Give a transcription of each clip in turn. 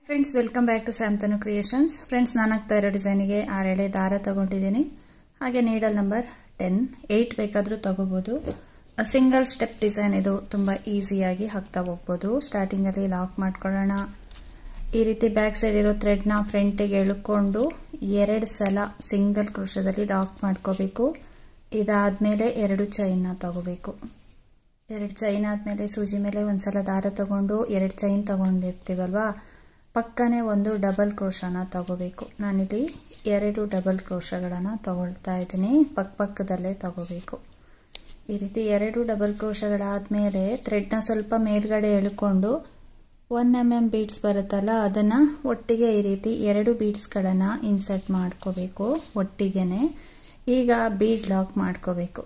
Friends welcome back to ಸ್ಯಾಮ್ತನು creations. Friends ನಾನು ಹಾಕ್ತಾ ಇರೋ ಡಿಸೈನಿಗೆ 6 ಎಳೆ ದಾರ ತಗೊಂಡಿದ್ದೀನಿ. ಹಾಗೆ ನೀಡಲ್ ನಂಬರ್ 10, 8 ಬೇಕಾದರೂ ತಗೋಬಹುದು. ಸಿಂಗಲ್ ಸ್ಟೆಪ್ ಡಿಸೈನ್ ಇದು, ತುಂಬ ಈಸಿಯಾಗಿ ಹಾಕ್ತಾ ಹೋಗ್ಬೋದು. ಸ್ಟಾರ್ಟಿಂಗಲ್ಲಿ ಲಾಕ್ ಮಾಡ್ಕೊಳ್ಳೋಣ. ಈ ರೀತಿ ಬ್ಯಾಕ್ ಸೈಡ್ ಇರೋ ಥ್ರೆಡ್ನ ಫ್ರಂಟಿಗೆ ಎಳ್ಕೊಂಡು 2 ಸಲ ಸಿಂಗಲ್ ಕ್ರೋಶದಲ್ಲಿ ಲಾಕ್ ಮಾಡ್ಕೋಬೇಕು. ಇದಾದಮೇಲೆ 2 ಚೈನ್ನ ತಗೋಬೇಕು. 2 ಚೈನ್ ಆದಮೇಲೆ ಸೂಜಿ ಮೇಲೆ ಒಂದು ಸಲ ದಾರ ತಗೊಂಡು 2 ಚೈನ್ ತಗೊಂಡಿರ್ತೀವಲ್ವಾ, ಪಕ್ಕನೇ ಒಂದು ಡಬಲ್ ಕ್ರೋಶನ ತಗೋಬೇಕು. ನಾನಿಲ್ಲಿ 2 ಡಬಲ್ ಕ್ರೋಶಗಳನ್ನು ತಗೊಳ್ತಾ ಇದ್ದೀನಿ. ಪಕ್ಕದಲ್ಲೇ ತಗೋಬೇಕು. ಈ ರೀತಿ 2 ಡಬಲ್ ಕ್ರೋಶಗಳಾದಮೇಲೆ ಥ್ರೆಡ್ನ ಸ್ವಲ್ಪ ಮೇಲ್ಗಡೆ ಎಳ್ಕೊಂಡು 1 mm ಬೀಡ್ಸ್ ಬರುತ್ತಲ್ಲ, ಅದನ್ನು ಒಟ್ಟಿಗೆ ಈ ರೀತಿ 2 ಬೀಡ್ಸ್ಗಳನ್ನು ಇನ್ಸರ್ಟ್ ಮಾಡ್ಕೋಬೇಕು ಒಟ್ಟಿಗೆನೆ. ಈಗ ಬೀಡ್ ಲಾಕ್ ಮಾಡ್ಕೋಬೇಕು.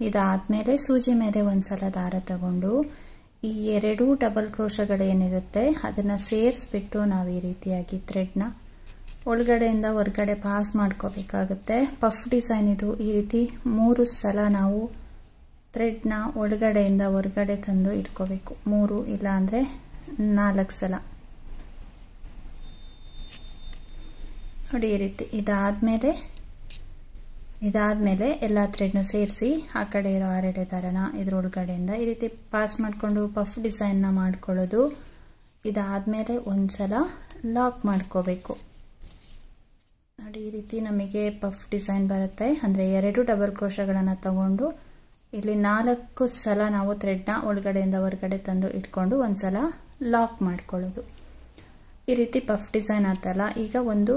ಇದಾದಮೇಲೆ ಸೂಜಿ ಮೇಲೆ ಒಂದು ಸಲ ದಾರ ತಗೊಂಡು ಈ 2 ಡಬಲ್ ಕ್ರೋಶಗಳೇನಿರುತ್ತೆ ಅದನ್ನು ಸೇರಿಸ್ಬಿಟ್ಟು ನಾವು ಈ ರೀತಿಯಾಗಿ ಥ್ರೆಡ್ನ ಒಳಗಡೆಯಿಂದ ಹೊರಗಡೆ ಪಾಸ್ ಮಾಡ್ಕೋಬೇಕಾಗುತ್ತೆ. ಪಫ್ ಡಿಸೈನ್ ಇದು. ಈ ರೀತಿ 3 ಸಲ ನಾವು ಥ್ರೆಡ್ನ ಒಳಗಡೆಯಿಂದ ಹೊರಗಡೆ ತಂದು ಇಟ್ಕೋಬೇಕು. 3 ಇಲ್ಲ ಅಂದರೆ 4 ಸಲ ನೋಡಿ. ಈ ರೀತಿ ಇದಾದಮೇಲೆ ಎಲ್ಲ ಥ್ರೆಡ್ನು ಸೇರಿಸಿ ಆ ಕಡೆ ಇರೋ 6 ಎಳೆ ದಾರನ ಇದ್ರೊಳಗಡೆಯಿಂದ ಈ ರೀತಿ ಪಾಸ್ ಮಾಡಿಕೊಂಡು ಪಫ್ ಡಿಸೈನ್ನ ಮಾಡ್ಕೊಳ್ಳೋದು. ಇದಾದಮೇಲೆ ಒಂದು ಸಲ ಲಾಕ್ ಮಾಡ್ಕೋಬೇಕು ನೋಡಿ. ಈ ರೀತಿ ನಮಗೆ ಪಫ್ ಡಿಸೈನ್ ಬರುತ್ತೆ. ಅಂದರೆ 2 ಡಬಲ್ ಕ್ರೋಶಗಳನ್ನು ತಗೊಂಡು ಇಲ್ಲಿ 4 ಸಲ ನಾವು ಥ್ರೆಡ್ನ ಒಳಗಡೆಯಿಂದ ಹೊರಗಡೆ ತಂದು ಇಟ್ಕೊಂಡು ಒಂದು ಸಲ ಲಾಕ್ ಮಾಡ್ಕೊಳ್ಳೋದು. ಈ ರೀತಿ ಪಫ್ ಡಿಸೈನ್ ಆಯ್ತಲ್ಲ. ಈಗ ಒಂದು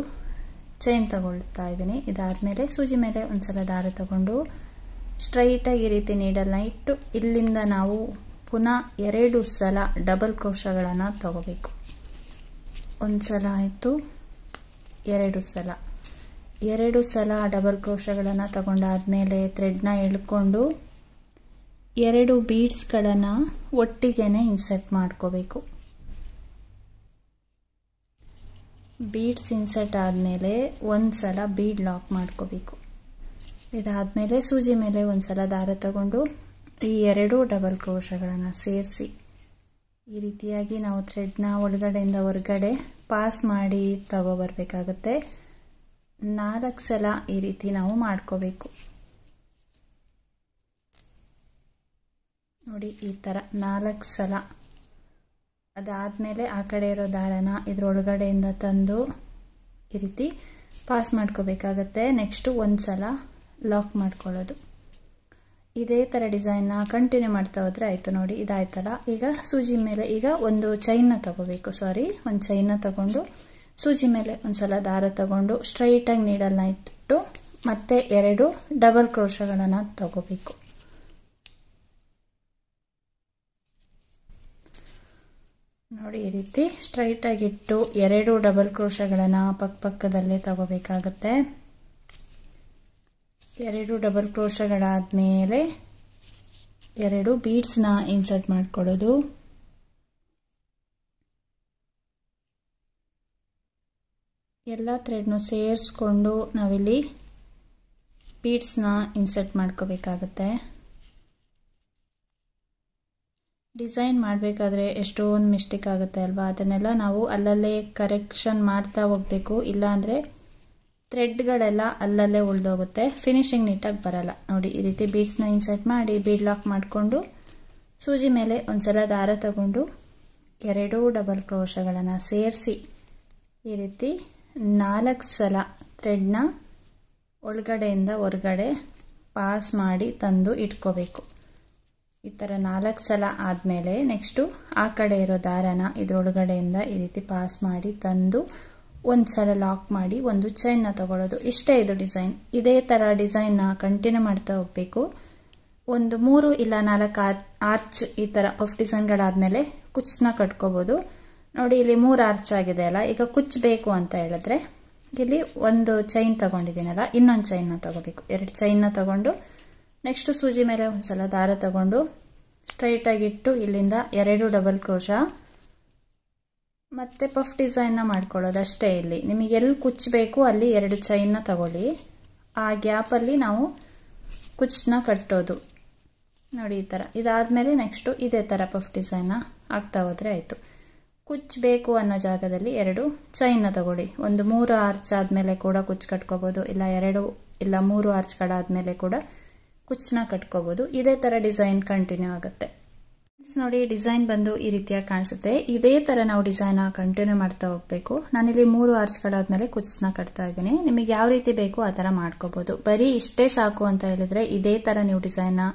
ಚೈನ್ ತಗೊಳ್ತಾ ಇದ್ದೀನಿ. ಇದಾದಮೇಲೆ ಸೂಜಿ ಮೇಲೆ ಒಂದು ಸಲ ದಾರ ತಗೊಂಡು ಸ್ಟ್ರೈಟಾಗಿ ಈ ರೀತಿ ನೀಡಲ್ನ ಇಟ್ಟು ಇಲ್ಲಿಂದ ನಾವು ಪುನಃ 2 ಸಲ ಡಬಲ್ ಕ್ರೋಶಗಳನ್ನು ತಗೋಬೇಕು. ಒಂದು ಸಲ ಆಯಿತು, 2 ಸಲ ಡಬಲ್ ಕ್ರೋಶಗಳನ್ನು ತಗೊಂಡಾದ್ಮೇಲೆ ಥ್ರೆಡ್ನ ಎಳ್ಕೊಂಡು 2 ಬೀಡ್ಸ್ಗಳನ್ನು ಒಟ್ಟಿಗೆನೆ ಇನ್ಸರ್ಟ್ ಮಾಡ್ಕೋಬೇಕು. ಬೀಡ್ಸ್ ಇನ್ಸರ್ಟ್ ಆದಮೇಲೆ ಒಂದು ಸಲ ಬೀಡ್ ಲಾಕ್ ಮಾಡ್ಕೋಬೇಕು. ಇದಾದಮೇಲೆ ಸೂಜಿ ಮೇಲೆ ಒಂದು ಸಲ ದಾರ ತಗೊಂಡು ಈ 2 ಡಬಲ್ ಕ್ರೋಶಗಳನ್ನು ಸೇರಿಸಿ ಈ ರೀತಿಯಾಗಿ ನಾವು ಥ್ರೆಡ್ನ ಒಳಗಡೆಯಿಂದ ಹೊರಗಡೆ ಪಾಸ್ ಮಾಡಿ ತಗೋಬರ್ಬೇಕಾಗುತ್ತೆ. 4 ಸಲ ಈ ರೀತಿ ನಾವು ಮಾಡ್ಕೋಬೇಕು ನೋಡಿ. ಈ ಥರ 4 ಸಲ. ಅದಾದಮೇಲೆ ಆ ಕಡೆ ಇರೋ ದಾರನ ಇದ್ರೊಳಗಡೆಯಿಂದ ತಂದು ಈ ರೀತಿ ಪಾಸ್ ಮಾಡ್ಕೋಬೇಕಾಗತ್ತೆ. ನೆಕ್ಸ್ಟು ಒಂದು ಸಲ ಲಾಕ್ ಮಾಡ್ಕೊಳ್ಳೋದು. ಇದೇ ಥರ ಡಿಸೈನ್ನ ಕಂಟಿನ್ಯೂ ಮಾಡ್ತಾ ಹೋದರೆ ಆಯಿತು ನೋಡಿ. ಇದಾಯ್ತಲ್ಲ. ಈಗ ಸೂಜಿ ಮೇಲೆ ಈಗ ಒಂದು ಚೈನ್ನ ತಗೋಬೇಕು. ಒಂದು ಚೈನ್ನ ತಗೊಂಡು ಸೂಜಿ ಮೇಲೆ ಒಂದು ಸಲ ದಾರ ತಗೊಂಡು ಸ್ಟ್ರೈಟಾಗಿ ನೀಡಲ್ನ ಇಟ್ಟು ಮತ್ತೆ 2 ಡಬಲ್ ಕ್ರೋಶಗಳನ್ನು ತಗೋಬೇಕು. ನೋಡಿ ಈ ರೀತಿ ಸ್ಟ್ರೈಟಾಗಿಟ್ಟು 2 ಡಬಲ್ ಕ್ರೋಶಗಳನ್ನು ಪಕ್ಕದಲ್ಲೇ ತಗೋಬೇಕಾಗತ್ತೆ. 2 ಡಬಲ್ ಕ್ರೋಶಗಳಾದಮೇಲೆ 2 ಬೀಡ್ಸ್ನ ಇನ್ಸರ್ಟ್ ಮಾಡ್ಕೊಳ್ಳೋದು. ಎಲ್ಲ ಥ್ರೆಡ್ನು ಸೇರಿಸ್ಕೊಂಡು ನಾವಿಲ್ಲಿ ಬೀಡ್ಸ್ನ ಇನ್ಸರ್ಟ್ ಮಾಡ್ಕೋಬೇಕಾಗತ್ತೆ. ಡಿಸೈನ್ ಮಾಡಬೇಕಾದ್ರೆ ಎಷ್ಟೊಂದು ಮಿಸ್ಟೇಕ್ ಆಗುತ್ತೆ ಅಲ್ವಾ, ಅದನ್ನೆಲ್ಲ ನಾವು ಅಲ್ಲಲ್ಲೇ ಕರೆಕ್ಷನ್ ಮಾಡ್ತಾ ಹೋಗಬೇಕು. ಇಲ್ಲಾಂದರೆ ಥ್ರೆಡ್ಗಳೆಲ್ಲ ಅಲ್ಲಲ್ಲೇ ಉಳಿದೋಗುತ್ತೆ, ಫಿನಿಶಿಂಗ್ ನೀಟಾಗಿ ಬರಲ್ಲ ನೋಡಿ. ಈ ರೀತಿ ಬೀಡ್ಸ್ನ ಇನ್ಸರ್ಟ್ ಮಾಡಿ ಬೀಡ್ ಲಾಕ್ ಮಾಡಿಕೊಂಡು ಸೂಜಿ ಮೇಲೆ ಒಂದು ಸಲ ದಾರ ತಗೊಂಡು 2 ಡಬಲ್ ಕ್ರೋಶಗಳನ್ನು ಸೇರಿಸಿ ಈ ರೀತಿ 4 ಸಲ ಥ್ರೆಡ್ನ ಒಳಗಡೆಯಿಂದ ಹೊರಗಡೆ ಪಾಸ್ ಮಾಡಿ ತಂದು ಇಟ್ಕೋಬೇಕು. ಈ ಥರ 4 ಸಲ ಆದಮೇಲೆ ನೆಕ್ಸ್ಟು ಆ ಕಡೆ ಇರೋ ದಾರನ ಇದರೊಳಗಡೆಯಿಂದ ಈ ರೀತಿ ಪಾಸ್ ಮಾಡಿ ತಂದು ಒಂದು ಸಲ ಲಾಕ್ ಮಾಡಿ ಒಂದು ಚೈನ್ನ ತಗೊಳ್ಳೋದು. ಇಷ್ಟೇ ಇದು ಡಿಸೈನ್. ಇದೇ ಥರ ಡಿಸೈನ್ನ ಕಂಟಿನ್ಯೂ ಮಾಡ್ತಾ ಹೋಗಬೇಕು. ಒಂದು 3 ಇಲ್ಲ 4 ಆರ್ಚ್ ಈ ಥರ ಪಫ್ ಡಿಸೈನ್ಗಳಾದಮೇಲೆ ಕುಚ್ಚನ್ನ ಕಟ್ಕೋಬೋದು ನೋಡಿ. ಇಲ್ಲಿ 3 ಆರ್ಚ್ ಆಗಿದೆ ಅಲ್ಲ. ಈಗ ಕುಚ್ಚು ಬೇಕು ಅಂತ ಹೇಳಿದ್ರೆ ಇಲ್ಲಿ ಒಂದು ಚೈನ್ ತಗೊಂಡಿದ್ದೀನಲ್ಲ, ಇನ್ನೊಂದು ಚೈನ್ನ ತಗೋಬೇಕು. 2 ಚೈನ್ನ ತಗೊಂಡು ನೆಕ್ಸ್ಟು ಸೂಜಿ ಮೇಲೆ ಒಂದು ಸಲ ದಾರ ತಗೊಂಡು ಸ್ಟ್ರೈಟಾಗಿಟ್ಟು ಇಲ್ಲಿಂದ 2 ಡಬಲ್ ಕ್ರೋಶ ಮತ್ತು ಪಫ್ ಡಿಸೈನ್ನ ಮಾಡ್ಕೊಳ್ಳೋದು ಅಷ್ಟೇ. ಇಲ್ಲಿ ನಿಮಗೆ ಎಲ್ಲಿ ಕುಚ್ಚಬೇಕು ಅಲ್ಲಿ 2 ಚೈನ್ನ ತಗೊಳ್ಳಿ. ಆ ಗ್ಯಾಪಲ್ಲಿ ನಾವು ಕುಚ್ಚನ್ನ ಕಟ್ಟೋದು ನೋಡಿ ಈ ಥರ. ಇದಾದಮೇಲೆ ನೆಕ್ಸ್ಟು ಇದೇ ಥರ ಪಫ್ ಡಿಸೈನ್ನ ಹಾಕ್ತಾ ಹೋದರೆ ಆಯಿತು. ಕುಚ್ಚು ಬೇಕು ಅನ್ನೋ ಜಾಗದಲ್ಲಿ 2 ಚೈನ್ನ ತಗೊಳ್ಳಿ. ಒಂದು 3 ಆರ್ಚ್ ಆದಮೇಲೆ ಕೂಡ ಕುಚ್ಚು ಕಟ್ಕೋಬೋದು, ಇಲ್ಲ 2 ಇಲ್ಲ 3 ಆರ್ಚ್ಗಳಾದಮೇಲೆ ಕೂಡ ಕುಚ್ಚನ್ನ ಕಟ್ಕೋಬೋದು. ಇದೇ ಥರ ಡಿಸೈನ್ ಕಂಟಿನ್ಯೂ ಆಗುತ್ತೆ. ನೋಡಿ ಡಿಸೈನ್ ಬಂದು ಈ ರೀತಿಯಾಗಿ ಕಾಣಿಸುತ್ತೆ. ಇದೇ ಥರ ನಾವು ಡಿಸೈನ್ನ ಕಂಟಿನ್ಯೂ ಮಾಡ್ತಾ ಹೋಗಬೇಕು. ನಾನಿಲ್ಲಿ 3 ಆರ್ಚ್ಗಳಾದಮೇಲೆ ಕುಚ್ಚನ್ನ ಕಟ್ತಾ ಇದ್ದೀನಿ. ನಿಮಗೆ ಯಾವ ರೀತಿ ಬೇಕು ಆ ಥರ ಮಾಡ್ಕೋಬೋದು. ಬರೀ ಇಷ್ಟೇ ಸಾಕು ಅಂತ ಹೇಳಿದ್ರೆ ಇದೇ ಥರ ನೀವು ಡಿಸೈನ್ನ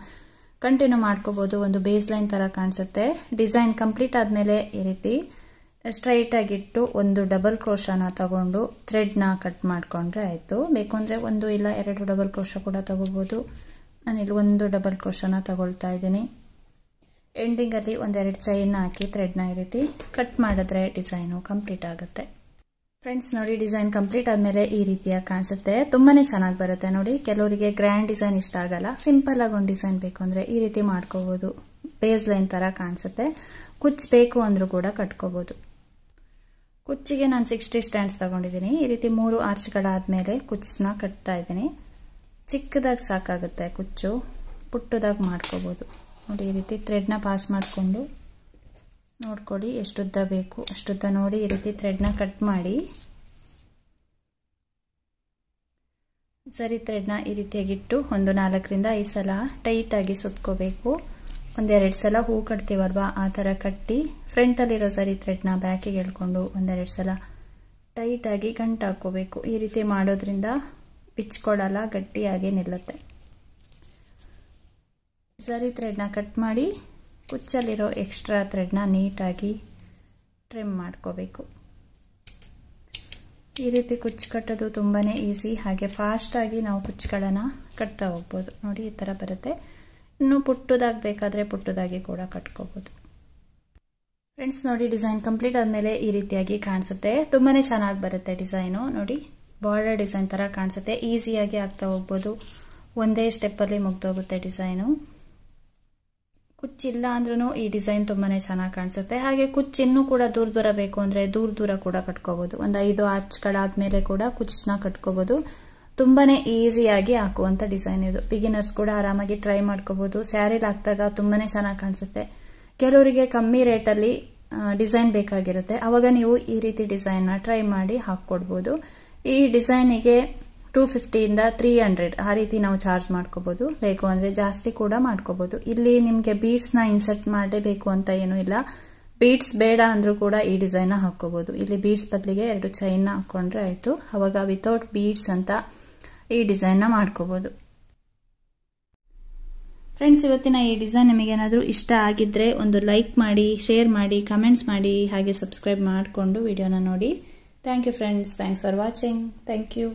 ಕಂಟಿನ್ಯೂ ಮಾಡ್ಕೋಬೋದು. ಒಂದು ಬೇಸ್ ಲೈನ್ ಥರ ಕಾಣಿಸುತ್ತೆ. ಡಿಸೈನ್ ಕಂಪ್ಲೀಟ್ ಆದಮೇಲೆ ಈ ರೀತಿ ಸ್ಟ್ರೈಟ್ ಆಗಿಟ್ಟು ಒಂದು ಡಬಲ್ ಕ್ರೋಶನ ತಗೊಂಡು ಥ್ರೆಡ್ನ ಕಟ್ ಮಾಡ್ಕೊಂಡ್ರೆ ಆಯಿತು. ಬೇಕು ಅಂದರೆ 1 ಇಲ್ಲ 2 ಡಬಲ್ ಕ್ರೋಶ ಕೂಡ ತಗೋಬೋದು. ನಾನಿಲ್ಲಿ 1 ಡಬಲ್ ಕ್ರೋಶನ ತಗೊಳ್ತಾ ಇದ್ದೀನಿ. ಎಂಡಿಂಗಲ್ಲಿ 1-2 ಚೈನ್ನ ಹಾಕಿ ಥ್ರೆಡ್ನ ಈ ರೀತಿ ಕಟ್ ಮಾಡಿದ್ರೆ ಡಿಸೈನು ಕಂಪ್ಲೀಟ್ ಆಗುತ್ತೆ. ಫ್ರೆಂಡ್ಸ್ ನೋಡಿ ಡಿಸೈನ್ ಕಂಪ್ಲೀಟ್ ಆದಮೇಲೆ ಈ ರೀತಿಯಾಗಿ ಕಾಣಿಸುತ್ತೆ. ತುಂಬಾ ಚೆನ್ನಾಗಿ ಬರುತ್ತೆ ನೋಡಿ. ಕೆಲವರಿಗೆ ಗ್ರ್ಯಾಂಡ್ ಡಿಸೈನ್ ಇಷ್ಟ ಆಗಲ್ಲ, ಸಿಂಪಲ್ ಆಗಿ ಒಂದು ಡಿಸೈನ್ ಬೇಕು ಅಂದರೆ ಈ ರೀತಿ ಮಾಡ್ಕೋಬೋದು. ಬೇಸ್ ಲೈನ್ ಥರ ಕಾಣಿಸುತ್ತೆ. ಕುಚ್ಚು ಬೇಕು ಅಂದರೂ ಕೂಡ ಕಟ್ಕೋಬೋದು. ಕುಚ್ಚಿಗೆ ನಾನು 60 ಸ್ಟ್ಯಾಂಡ್ಸ್ ತಗೊಂಡಿದ್ದೀನಿ. ಈ ರೀತಿ 3 ಆರ್ಚ್ಗಳಾದಮೇಲೆ ಕುಚ್ಚನ್ನ ಕಟ್ತಾ ಇದ್ದೀನಿ. ಚಿಕ್ಕದಾಗಿ ಸಾಕಾಗುತ್ತೆ ಕುಚ್ಚು, ಪುಟ್ಟದಾಗಿ ಮಾಡ್ಕೋಬೋದು. ನೋಡಿ ಈ ರೀತಿ ಥ್ರೆಡ್ನ ಪಾಸ್ ಮಾಡಿಕೊಂಡು ನೋಡ್ಕೊಳ್ಳಿ ಎಷ್ಟುದ್ದ ಬೇಕು ಅಷ್ಟುದ್ದ ನೋಡಿ ಈ ರೀತಿ ಥ್ರೆಡ್ನ ಕಟ್ ಮಾಡಿ ಸರಿ ಥ್ರೆಡ್ನ ಈ ರೀತಿಯಾಗಿಟ್ಟು ಒಂದು 4ರಿಂದ 5 ಸಲ ಟೈಟಾಗಿ ಸುತ್ಕೋಬೇಕು. 1-2 ಸಲ ಹೂ ಕಟ್ತೀವಲ್ವಾ ಆ ಥರ ಕಟ್ಟಿ ಫ್ರಂಟಲ್ಲಿರೋ ಸರಿ ಥ್ರೆಡ್ನ ಬ್ಯಾಕಿಗೆ ಎಳ್ಕೊಂಡು 1-2 ಸಲ ಟೈಟಾಗಿ ಗಂಟು ಹಾಕ್ಕೋಬೇಕು. ಈ ರೀತಿ ಮಾಡೋದ್ರಿಂದ ಬಿಚ್ಕೊಳ್ಳಲ್ಲ, ಗಟ್ಟಿಯಾಗಿ ನಿಲ್ಲುತ್ತೆ. ಸರಿ ಥ್ರೆಡ್ನ ಕಟ್ ಮಾಡಿ ಕುಚ್ಚಲ್ಲಿರೋ ಎಕ್ಸ್ಟ್ರಾ ಥ್ರೆಡ್ನ ನೀಟಾಗಿ ಟ್ರಿಮ್ ಮಾಡ್ಕೋಬೇಕು. ಈ ರೀತಿ ಕುಚ್ಚು ಕಟ್ಟೋದು ತುಂಬಾ ಈಸಿ. ಹಾಗೆ ಫಾಸ್ಟಾಗಿ ನಾವು ಕುಚ್ಚುಗಳನ್ನು ಕಟ್ತಾ ಹೋಗ್ಬೋದು. ನೋಡಿ ಈ ಥರ ಬರುತ್ತೆ. ಇನ್ನು ಪುಟ್ಟದಾಗಿ ಬೇಕಾದರೆ ಪುಟ್ಟದಾಗಿ ಕೂಡ ಕಟ್ಕೋಬೋದು. ಫ್ರೆಂಡ್ಸ್ ನೋಡಿ ಡಿಸೈನ್ ಕಂಪ್ಲೀಟ್ ಆದಮೇಲೆ ಈ ರೀತಿಯಾಗಿ ಕಾಣಿಸುತ್ತೆ. ತುಂಬಾ ಚೆನ್ನಾಗಿ ಬರುತ್ತೆ ಡಿಸೈನು. ನೋಡಿ ಬಾರ್ಡರ್ ಡಿಸೈನ್ ಥರ ಕಾಣಿಸುತ್ತೆ. ಈಸಿಯಾಗಿ ಆಗ್ತಾ ಹೋಗ್ಬೋದು. ಒಂದೇ ಸ್ಟೆಪ್ಪಲ್ಲಿ ಮುಗ್ದೋಗುತ್ತೆ ಡಿಸೈನು. ಕುಚ್ಚಿಲ್ಲ ಅಂದ್ರೂ ಈ ಡಿಸೈನ್ ತುಂಬಾ ಚೆನ್ನಾಗಿ ಕಾಣಿಸುತ್ತೆ. ಹಾಗೆ ಕುಚ್ಚಿನ್ನೂ ಕೂಡ ದೂರ ಬೇಕು ಅಂದರೆ ದೂರ ಕೂಡ ಕಟ್ಕೋಬೋದು. ಒಂದು 5 ಆರ್ಚ್ಗಳಾದಮೇಲೆ ಕೂಡ ಕುಚ್ಚನ್ನ ಕಟ್ಕೋಬೋದು. ತುಂಬಾ ಈಸಿಯಾಗಿ ಹಾಕುವಂಥ ಡಿಸೈನ್ ಇದು. ಬಿಗಿನರ್ಸ್ ಕೂಡ ಆರಾಮಾಗಿ ಟ್ರೈ ಮಾಡ್ಕೋಬೋದು. ಸ್ಯಾರಿಲಿ ಹಾಕಿದಾಗ ತುಂಬಾ ಚೆನ್ನಾಗಿ ಕಾಣಿಸುತ್ತೆ. ಕೆಲವರಿಗೆ ಕಮ್ಮಿ ರೇಟಲ್ಲಿ ಡಿಸೈನ್ ಬೇಕಾಗಿರುತ್ತೆ, ಆವಾಗ ನೀವು ಈ ರೀತಿ ಡಿಸೈನ್ನ ಟ್ರೈ ಮಾಡಿ ಹಾಕ್ಕೊಡ್ಬೋದು. ಈ ಡಿಸೈನಿಗೆ 250 ಇಂದ 300 ಆ ರೀತಿ ನಾವು ಚಾರ್ಜ್ ಮಾಡ್ಕೋಬೋದು. ಬೇಕು ಅಂದರೆ ಜಾಸ್ತಿ ಕೂಡ ಮಾಡ್ಕೋಬೋದು. ಇಲ್ಲಿ ನಿಮಗೆ ಬೀಡ್ಸ್ನ ಇನ್ಸರ್ಟ್ ಮಾಡಲೇಬೇಕು ಅಂತ ಏನೂ ಇಲ್ಲ. ಬೀಡ್ಸ್ ಬೇಡ ಅಂದರೂ ಕೂಡ ಈ ಡಿಸೈನ್ನ ಹಾಕ್ಕೋಬೋದು. ಇಲ್ಲಿ ಬೀಡ್ಸ್ ಬದಲಿಗೆ 2 ಚೈನ್ನ ಹಾಕ್ಕೊಂಡ್ರೆ ಆಯಿತು. ಆವಾಗ ವಿತೌಟ್ ಬೀಡ್ಸ್ ಅಂತ ಈ ಡಿಸೈನ್ನ ಮಾಡ್ಕೋಬೋದು. ಫ್ರೆಂಡ್ಸ್ ಇವತ್ತಿನ ಈ ಡಿಸೈನ್ ನಿಮಗೇನಾದರೂ ಇಷ್ಟ ಆಗಿದ್ದರೆ ಒಂದು ಲೈಕ್ ಮಾಡಿ, ಶೇರ್ ಮಾಡಿ, ಕಮೆಂಟ್ಸ್ ಮಾಡಿ, ಹಾಗೆ ಸಬ್ಸ್ಕ್ರೈಬ್ ಮಾಡಿಕೊಂಡು ವಿಡಿಯೋನ ನೋಡಿ. Thank you friends. Thanks for watching. Thank you.